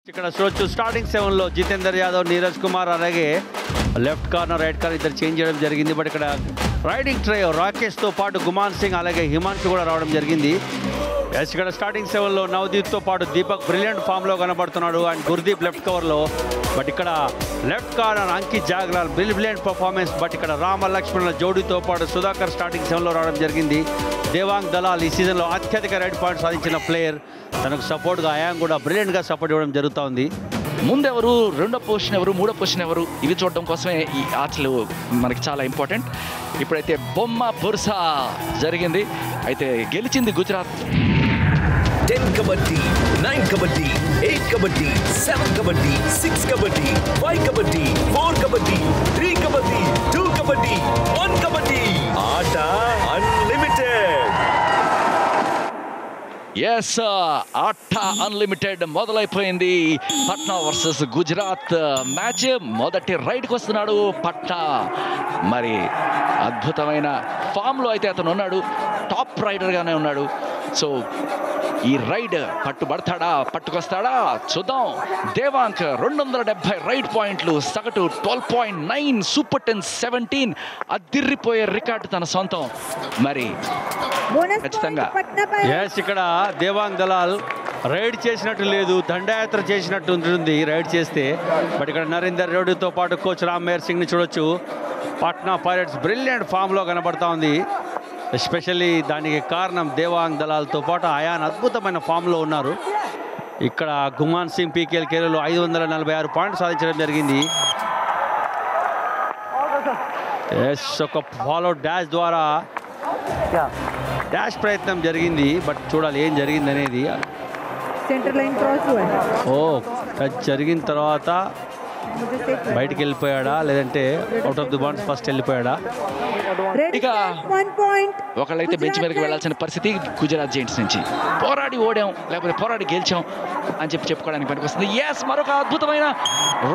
ఇక్కడ చూడొచ్చు స్టార్టింగ్ 7లో జితేందర్ యాదవ్, నీరజ్ కుమార్ అలాగే లెఫ్ట్ కార్నర్ రైట్ కార్నర్ ఇద్దరు చేంజ్ చేయడం జరిగింది. బట్ ఇక్కడ రైడింగ్ ట్రయో రాకేష్తో పాటు గుమాన్ సింగ్ అలాగే హిమాన్షు కూడా రావడం జరిగింది. ఇక్కడ స్టార్టింగ్ 7లో నవదీప్తో పాటు దీపక్ బ్రిలియంట్ ఫామ్లో కనబడుతున్నాడు అండ్ గుర్దీప్ లెఫ్ట్ కవర్లో. బట్ ఇక్కడ left corner Ankit Jaglal brilliant performance. But ఇక్కడ రామ లక్ష్మణుల జోడీతో పాటు సుధాకర్ స్టార్టింగ్ 7లో రావడం జరిగింది. దేవాంగ్ దలాల్ ఈ సీజన్లో అత్యధిక రైడ్ పాయింట్ సాధించిన ప్లేయర్. తనకు సపోర్ట్గా అయాన్ కూడా బ్రిలియంట్గా సపోర్ట్ ఇవ్వడం జరుగుతోంది. ముందెవరు, రెండో పొజిషన్ ఎవరు, మూడో పొజిషన్ ఎవరు, ఇవి చూడడం కోసమే ఈ ఆటలు మనకి చాలా ఇంపార్టెంట్. ఇప్పుడైతే బొమ్మ బుర్సా జరిగింది, అయితే గెలిచింది Gujarat. 10 kabaddi, 9 kabaddi, 8 kabaddi, 7 kabaddi, 6 kabaddi, 5 kabaddi, 4 kabaddi, 3 kabaddi, 2 kabaddi, 1 kabaddi. Aata unlimited. Yes, ఆట అన్లిమిటెడ్ మొదలైపోయింది. Patna versus Gujarat match. మొదటి రైడ్కి వస్తున్నాడు పట్నా. మరి అద్భుతమైన ఫామ్లో అయితే అతను ఉన్నాడు, టాప్ రైడర్గానే ఉన్నాడు. సో ఈ రైడ్ పట్టుబడతాడా, పట్టుకొస్తాడా చూద్దాం. దేవాంక్ 270 రైడ్ పాయింట్లు, సగటు 12.9, సూపర్ 10 17, అదిరిపోయే రికార్డు తన సొంతం. మరి ఖచ్చితంగా ఇక్కడ దేవాంగ్ దలాల్ రైడ్ చేసినట్టు లేదు, దండయాత్ర చేసినట్టు ఉంటుంది రైడ్ చేస్తే. బట్ ఇక్కడ నరేందర్ రెడ్డితో పాటు కోచ్ రామ్మేర్ సింగ్ని చూడొచ్చు. పాట్నా పైరేట్స్ బ్రిలియంట్ ఫామ్లో కనబడతా ఉంది. ఎస్పెషల్లీ దానికి కారణం దేవాంగ్ దలాల్తో పాటు అయాన్ అద్భుతమైన ఫామ్లో ఉన్నారు. ఇక్కడ గుమాన్ సింగ్ పీకేఎల్ కెరీర్లో 546 పాయింట్లు సాధించడం జరిగింది. ఒక ఫాలో డాష్ ద్వారా డాష్ ప్రయత్నం జరిగింది. బట్ చూడాలి ఏం జరిగింది అనేది. జరిగిన తర్వాత బయటికి వెళ్ళిపోయాడా లేదంటే out of the bounds first వెళ్ళిపోయాడా? ఇక ఒకళ్ళైతే బెంచ్ మీదకి వెళ్లాల్సిన పరిస్థితి గుజరాత్ జైంట్స్ నుంచి. పోరాడి ఓడాం లేకపోతే పోరాడి గెలిచాం అని చెప్పుకోవడానికి పనికొస్తుంది. ఎస్, మరొక అద్భుతమైన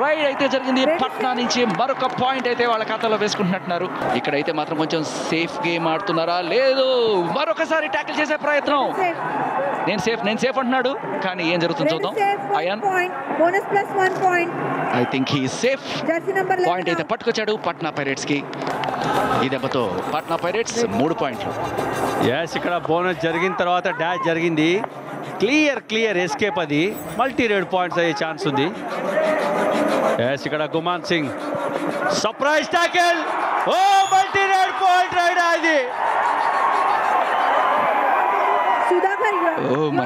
రైడ్ అయితే జరిగింది. పట్నా నుంచి మరొక పాయింట్ అయితే వాళ్ళ ఖాతాలో వేసుకుంటున్నట్టున్నారు. ఇక్కడైతే మాత్రం కొంచెం సేఫ్ గేమ్ ఆడుతున్నారా లేదు, మరొకసారి ట్యాకిల్ చేసే ప్రయత్నం. నేను సేఫ్ అంటున్నాడు, కానీ ఏం జరుగుతుందో చూద్దాం. Ayan I think he safe. Point అయితే పట్టుకొచ్చాడు పట్నా పైరేట్స్ కి. ఈ దెబ్బతో పట్నా పైరేట్స్ 3 పాయింట్లు. ఎస్, ఇక్కడ బోనస్ జరిగిన తర్వాత డాష్ జరిగింది. Clear escape. అది మల్టీ రేడ్ పాయింట్స్ అయ్యే ఛాన్స్ ఉంది. ఎస్, ఇక్కడ గుమాన్ సింగ్ సర్ప్రైజ్ టాకిల్. ఓ మల్టీ రేడ్ పాయింట్ రైడ్ అది.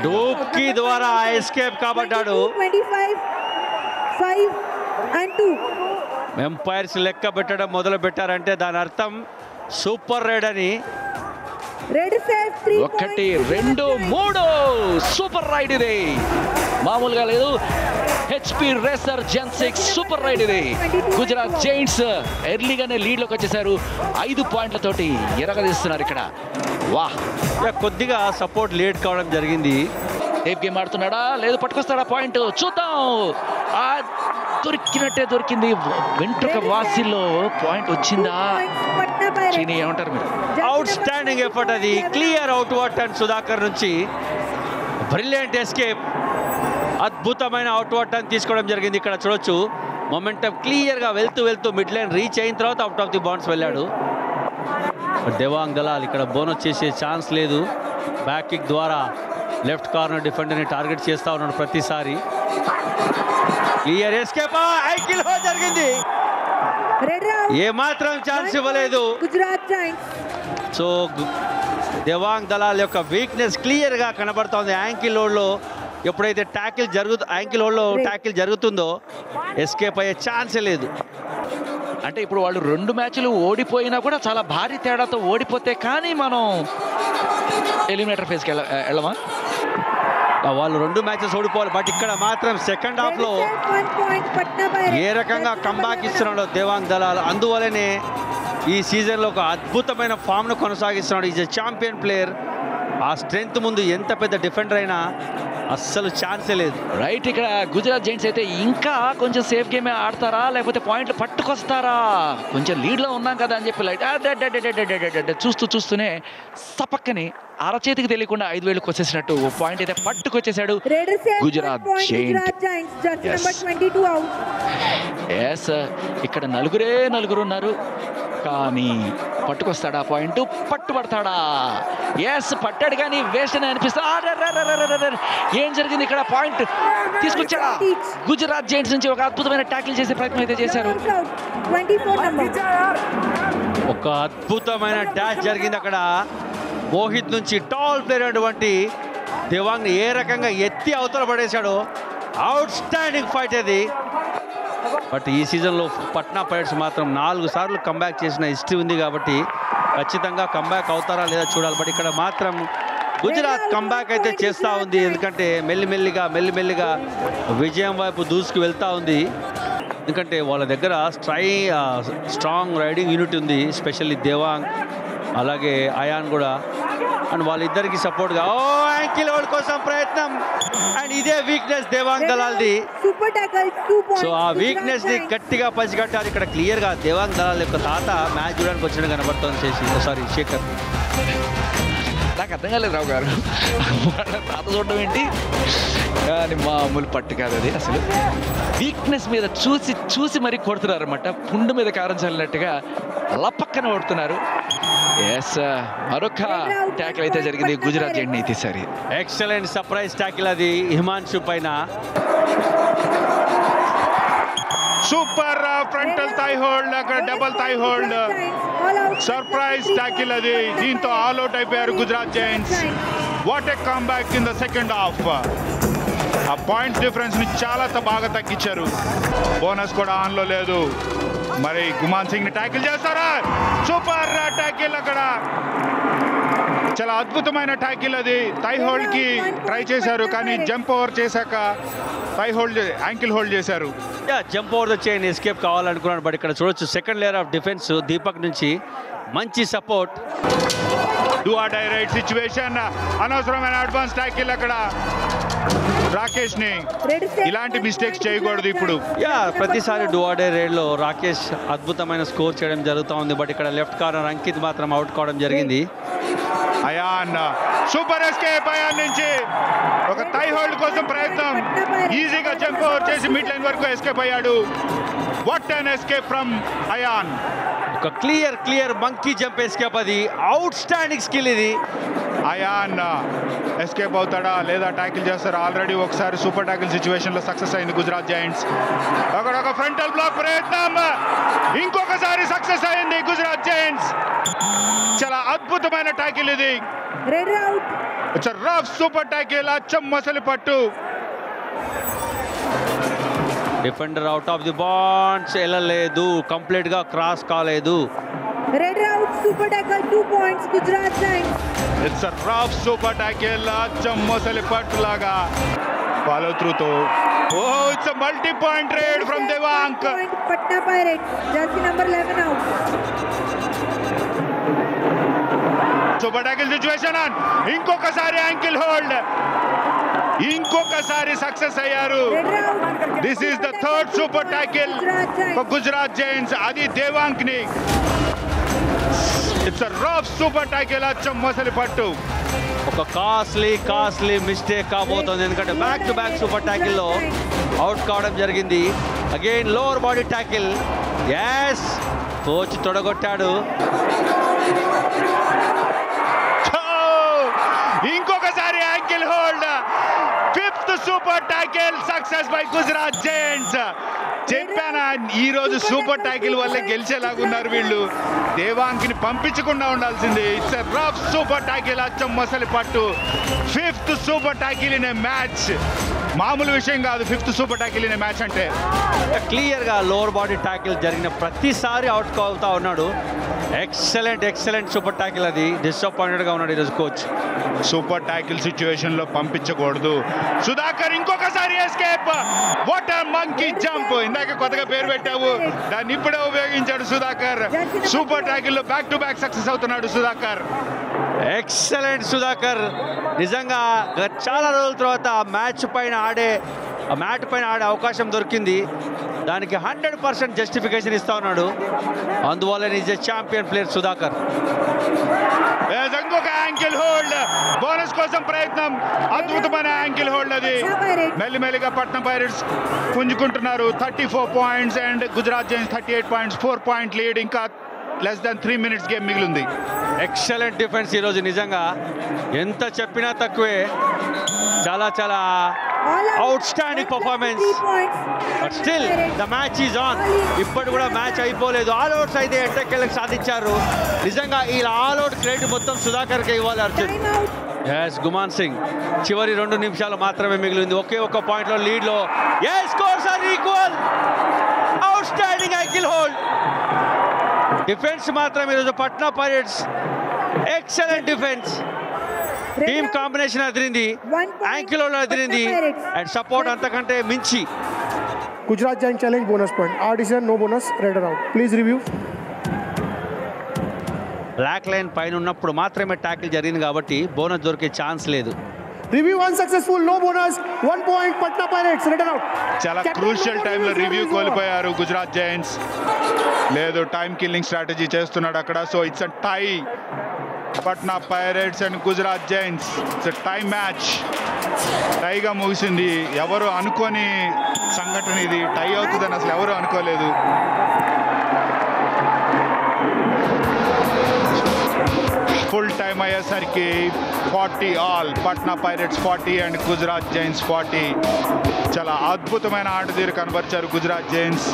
డూప్కి ద్వారా ఎస్కేప్ కాబట్టాడు. ఎంపైర్స్ లెక్క పెట్టడం మొదలు పెట్టారంటే దాని అర్థం సూపర్ రైడ్ అని. 1 2 3 సూపర్ రైడ్ ఇది, మామూలుగా లేదు. హెచ్పి రేసర్ జెన్ 6 సూపర్ రైడ్ ఇది. గుజరాత్ జైంట్స్ ఎర్లీగానే లీడ్లోకి వచ్చేసారు. 5 పాయింట్లతోటి ఎరగదీస్తున్నారు ఇక్కడ. వాహ్, కొద్దిగా సపోర్ట్ లేట్ కావడం జరిగింది. సేఫ్ గేమ్ ఆడుతున్నాడా లేదు, పట్టుకొస్తాడా పాయింట్ చూద్దాం. దొరికింది. వెంట్రుక వాసిలో పాయింట్ వచ్చిందా? ఏమంటారు మీరు? అవుట్ స్టాండింగ్ ఎఫర్ట్ అది. Clear outward turn Sudhakar నుంచి. Brilliant escape. అద్భుతమైన అవుట్ వర్డ్ టర్న్ తీసుకోవడం జరిగింది. ఇక్కడ చూడొచ్చు మొమెంటం క్లియర్గా వెళ్తూ మిడ్ లైన్ రీచ్ అయిన తర్వాత అవుట్ ఆఫ్ ది బౌండ్స్ వెళ్ళాడు. దేవాంగ్ దలాల్ ఇక్కడ బోనస్ చేసే ఛాన్స్ లేదు. బ్యాక్ కిక్ ద్వారా లెఫ్ట్ కార్నర్ డిఫెండర్ని టార్గెట్ చేస్తూ ఉన్నాడు ప్రతిసారి. క్లియర్ ఎస్కేప్ జరిగింది. ఏమాత్రం ఛాన్స్ ఇవ్వలేదు. సో దేవాంగ్ దలాల్ యొక్క వీక్నెస్ క్లియర్గా కనబడుతోంది. యాంకిల్ హోల్డ్లో ఎప్పుడైతే యాంకిల్ హోల్డ్లో ట్యాకిల్ జరుగుతుందో ఎస్కేప్ అయ్యే ఛాన్సే లేదు. అంటే ఇప్పుడు వాళ్ళు 2 మ్యాచ్లు ఓడిపోయినా కూడా చాలా భారీ తేడాతో ఓడిపోతే కానీ మనం ఎలిమినేటర్ ఫేజ్కి వెళ్ళమా? వాళ్ళు 2 మ్యాచెస్ ఓడిపోవాలి. బట్ ఇక్కడ మాత్రం సెకండ్ హాఫ్లో ఏ రకంగా కంబ్యాక్ ఇస్తున్నాడో దేవాంగ్ దలాల్. అందువల్లనే ఈ సీజన్లో ఒక అద్భుతమైన ఫామ్ను కొనసాగిస్తున్నాడు. Is a champion player. ఆ స్ట్రెంగ్త్ ముందు ఎంత పెద్ద డిఫెండర్ అయినా అస్సలు ఛాన్సే లేదు. రైట్, ఇక్కడ గుజరాత్ జైంట్స్ అయితే ఇంకా కొంచెం సేఫ్ గేమే ఆడతారా లేకపోతే పాయింట్లు పట్టుకొస్తారా? కొంచెం లీడ్లో ఉన్నాం కదా అని చెప్పి లైట్ చూస్తూనే సపక్కని అరచేతికి తెలియకుండా 5 వేలకు వచ్చేసినట్టు పాయింట్ అయితే పట్టుకొచ్చేసాడు గుజరాత్ జైంట్స్. ఎస్, ఇక్కడ నలుగురు ఉన్నారు కానీ పట్టుకొస్తాడా పాయింట్? పట్టుబడతాడా? ఎస్, పట్టాడు కానీ వేస్ట్ అని అనిపిస్తా. ఏం జరిగింది ఇక్కడ? పాయింట్ తీసుకొచ్చాడా? గుజరాత్ జైంట్స్ నుంచి ఒక అద్భుతమైన ట్యాకిల్ చేసే ప్రయత్నం అయితే చేశారు. ఒక అద్భుతమైన డాష్ జరిగింది అక్కడ. మోహిత్ నుంచి టాల్ ప్లేయర్ అటువంటి దేవాంగ్ని ఏ రకంగా ఎత్తి అవతల పడేశాడో. అవుట్ స్టాండింగ్ ఫైట్ అది. బట్ ఈ సీజన్లో పట్నా పైరట్స్ మాత్రం 4 సార్లు కంబ్యాక్ చేసిన హిస్టరీ ఉంది కాబట్టి ఖచ్చితంగా కంబ్యాక్ అవుతారా లేదా చూడాలి. బట్ ఇక్కడ మాత్రం గుజరాత్ కంబ్యాక్ అయితే చేస్తూ ఉంది. ఎందుకంటే మెల్లిమెల్లిగా విజయం వైపు దూసుకు వెళ్తూ ఉంది. ఎందుకంటే వాళ్ళ దగ్గర స్ట్రాంగ్ రైడింగ్ యూనిట్ ఉంది, ఎస్పెషల్లీ దేవాంగ్ అలాగే అయాన్ కూడా. అండ్ వాళ్ళిద్దరికి సపోర్ట్గా యాంకిల్ హోల్డ్ కోసం ప్రయత్నం. అండ్ ఇదే వీక్నెస్ దేవాంగ్ దళాల్ది. సో ఆ వీక్నెస్ ని గట్టిగా పసిగట్టారు ఇక్కడ. క్లియర్గా దేవాంగ్ దళాల్ యొక్క తాత మ్యాచ్ చూడడానికి వచ్చినట్టు కనబడుతుంది. శేఖర్, నాకు అర్థం కాలేదు రావు గారు, తాత చూడడం ఏంటి? కానీ మామూలు పట్టు కాదు అది. అసలు వీక్నెస్ మీద చూసి మరీ కొడుతున్నారు అనమాట. పుండు మీద కారం చల్లినట్టుగా పక్కన కొడుతున్నారు. ఎస్, మరొక ట్యాకిల్ అయితే జరిగింది గుజరాత్ జైంట్ అయితే. సరే, ఎక్సలెంట్ సర్ప్రైజ్ ట్యాకిల్ అది హిమాన్షు పైన. సూపర్ ఫ్రంటల్ థై హోల్డ్, అక్కడ double thigh hold, surprise tackle అది. దీంతో ఆల్ అవుట్ అయిపోయారు Gujarat Giants. What a comeback in the second half. ఆ పాయింట్స్ డిఫరెన్స్ ని చాలా బాగా తగ్గించారు. బోనస్ కూడా ఆన్ లో లేదు. మరి గుమాన్ సింగ్ ని ట్యాకిల్ చేస్తారా? సూపర్ ట్యాకిల్ అక్కడ. చాలా అద్భుతమైన ట్యాకిల్ అది. థై హోల్డ్ కి ట్రై చేశారు కానీ జంప్ ఓవర్ చేశాక యాంకిల్ హోల్డ్ చేశారు. Jump over the chain escape కావాలనుకున్నాడు. బట్ ఇక్కడ చూడొచ్చు second layer of defence Deepak నుంచి మంచి support. Do or die right situation. అనవసరమైన అడ్వాన్స్ ట్యాకిల్ అక్కడ. రాకేష్ ని ఇలాంటి మిస్టేక్స్ చేయకూడదు ఇప్పుడు. ప్రతిసారి డూ ఆర్ డై రైడ్ లో రాకేష్ అద్భుతమైన స్కోర్ చేయడం జరుగుతూ ఉంది. బట్ ఇక్కడ లెఫ్ట్ కార్నర్ అంకిత్ మాత్రం అవుట్ కావడం జరిగింది. Ion super escape. అయాన్ నుంచి ఒక థై హోల్డ్ కోసం ప్రయత్నం. ఈజీగా జంప్ ఓవర్ చేసి మిడ్ లైన్ వరకు ఎస్కేప్ అయ్యాడు. What an escape from Ayan. ఒక క్లియర్ మంకీ జంప్ ఎస్కేప్. అది అవుట్ స్టాండింగ్ స్కిల్ ఇది. అయాన్ ఎస్కేప్ అవుతాడా లేదా ట్యాకిల్ చేస్తారా? ఆల్రెడీ ఒకసారి సూపర్ ట్యాకిల్ సిచ్యువేషన్ లో సక్సెస్ అయింది గుజరాత్ జైంట్స్. అక్కడ ఒక ఫ్రంటల్ బ్లాక్ ప్రయత్నం, ఇంకొకసారి సక్సెస్ అయింది గుజరాత్ జైంట్స్. చాలా అద్భుతమైన ట్యాకిల్ ఇది. రఫ్ సూపర్ ట్యాకిల్, అచ్చం మసలి పట్టు. Defender out of the bonds వెళ్ళలేదు, కంప్లీట్ గా క్రాస్ కాలేదు. Red out super tackle 2 points Gujarat Giants. It's a rough super tackle. అచ్చం మసలి పట్టు లాగా ఫాలో త్రూ తో. It's a multi point raid from Devang. Patna Pirates jersey number 11 out. Super tackle situation on. ఇంకొకసారి ankle hold. ఇంకొకసారి success అయ్యారు. This is the third super tackle for Gujarat giants. అది దేవాంగ్ ని. It's a rough super tackle, అచ్చం మసలి పట్టు. ఒక costly mistake కాబోతోంది. ఎందుకంటే back to back super tackle లో అవుట్ కావడం జరిగింది. Again lower body tackle. Yes, coach తొడగొట్టాడు. ఇంకొకసారి ankle hold. Fifth super tackle success by Gujarat giants. చెప్పానా ఈ రోజు సూపర్ ట్యాకిల్ వల్ల గెలిచేలాగున్నారు వీళ్ళు. దేవాంగ్ ని పంపించకుండా ఉండాల్సింది. It's a rough super tackle, అచ్చం మసలి పట్టు. Fifth super tackle in a match మామూలు విషయం కాదు. Fifth super tackle in a match అంటే క్లియర్ గా లోవర్ బాడీ ట్యాకిల్ జరిగిన ప్రతిసారి అవుట్ అవుతా ఉన్నాడు. Excellent super tackle. అది డిసప్పాయింటెడ్ గా ఉన్నాడు ఈరోజు కోచ్. సూపర్ టాకిల్ సిచ్యువేషన్ లో పంపించకూడదు. సుధాకర్ ఇంకొకసారి ఎస్కేప్. వాట్ ఆ మంకీ జంప్. ఇందాక కొత్తగా పేరు పెట్టావు, దాన్ని ఇప్పుడే ఉపయోగించాడు సుధాకర్. సూపర్ టాకిల్ లో బ్యాక్ టు బ్యాక్ సక్సెస్ అవుతున్నాడు సుధాకర్. ఎక్సలెంట్ సుధాకర్. నిజంగా చాలా రోజుల తర్వాత మ్యాట్ పైన ఆడే అవకాశం దొరికింది. దానికి 100% జస్టిఫికేషన్ ఇస్తా ఉన్నాడు. అందువల్ల is a champion player Sudhakar. ఇంకొక యాంకిల్ హోల్డ్, బోనస్ కోసం ప్రయత్నం. అద్భుతమైన యాంకిల్ హోల్డ్ అది. మెల్లిమెల్లిగా పట్నం పైరేట్స్ పుంజుకుంటున్నారు. 34 points and Gujarat giants 38 points. 4 point lead. ఇంకా లెస్ దాన్ 3 minutes గేమ్ మిగిలింది. ఎక్సలెంట్ డిఫెన్స్ ఈరోజు. నిజంగా ఎంత చెప్పినా తక్కువే. చాలా outstanding performance. But still the match is on. ఇప్పుడు కూడా మ్యాచ్ అయిపోలేదు. ఆల్ అవుట్స్ అయితే ఎట్టకేళ్ళకి సాధించారు. నిజంగా ఈ ఆల్ అవుట్ క్రెడిట్ మొత్తం సుధాకర్కే ఇవ్వాలి అర్జున్. ఎస్, గుమాన్ సింగ్ చివరి 2 నిమిషాలు మాత్రమే మిగిలింది. ఒక్క పాయింట్లో లీడ్లో. Yes, scores are equal. Outstanding ankle hold. Defence మాత్రం ఈరోజు Patna pirates excellent defence. Team combination అదిరింది, యాంకిల్ హోల్డ్ అదిరింది, అండ్ సపోర్ట్ అంతకంటే మించి. Gujarat Giant challenge bonus point. Our decision no bonus. Raider out. Please review. Block line పైన ఉన్నప్పుడు మాత్రమే tackle జరిగింది కాబట్టి బోనస్ దొరికే ఛాన్స్ లేదు. Review unsuccessful. No bonus. 1 point. Patna Pirates. Raider out. చాలా క్రూషియల్ టైంలో రివ్యూ కోల్పోయారు గుజరాత్ జైంట్స్. లేదు, టైం కిల్లింగ్ స్ట్రాటజీ చేస్తున్నాడు అక్కడ. So it's a tie. Patna pirates and Gujarat giants. It's tie match. టైగా ముగిసింది. ఎవరు అనుకోని సంఘటన ఇది. టై అవుతుందని అసలు ఎవరు అనుకోలేదు. ఫుల్ టైం అయ్యేసరికి 40 all. Patna pirates 40 and Gujarat Giants 40. చాలా అద్భుతమైన ఆట తీరు కనబరిచారు గుజరాత్ జైంట్స్.